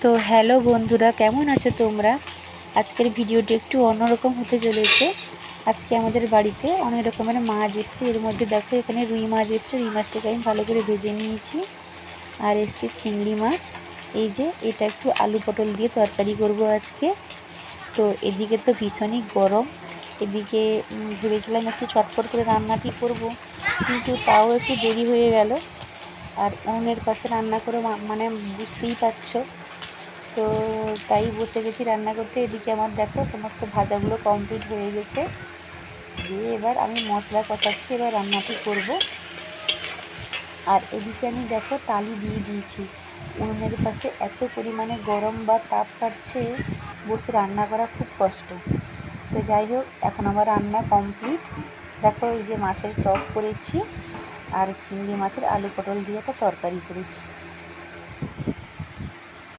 তো হ্যালো বন্ধুরা, কেমন আছো তোমরা? আজকের ভিডিওটি একটু অন্যরকম হতে চলেছে। আজকে আমাদের বাড়িতে অনেক রকমের মাছ এসছে। এর মধ্যে দেখো এখানে রুই মাছ এসছে। রুই মাছটাকে আমি ভালো করে ভেজে নিয়েছি। আর এসছে চিংড়ি মাছ। এই যে এটা একটু আলু পটল দিয়ে তরকারি করব আজকে। তো এদিকে তো ভীষণই গরম। এদিকে ভেবেছিলাম একটু চটপট করে রান্নাটি করব, কিন্তু তাও একটু দেরি হয়ে গেল। আর উনুনের পাশে রান্না করে মানে বুঝতেই পারছো। তো তাই বসে গেছি রান্না করতে। এদিকে আমার দেখো সমস্ত ভাজাগুলো কমপ্লিট হয়ে গেছে। দিয়ে এবার আমি মশলা কষাচ্ছি, এবার রান্নাটি করব। আর এদিকে আমি দেখো টালি দিয়ে দিয়েছি। উনুনের পাশে এত পরিমাণে গরম বা তাপ কাটছে, বসে রান্না করা খুব কষ্ট। তো যাই হোক, এখন আমার রান্না কমপ্লিট। দেখো এই যে মাছের টক করেছি আর চিংড়ি মাছের আলু পটল দিয়ে একটা তরকারি করেছি।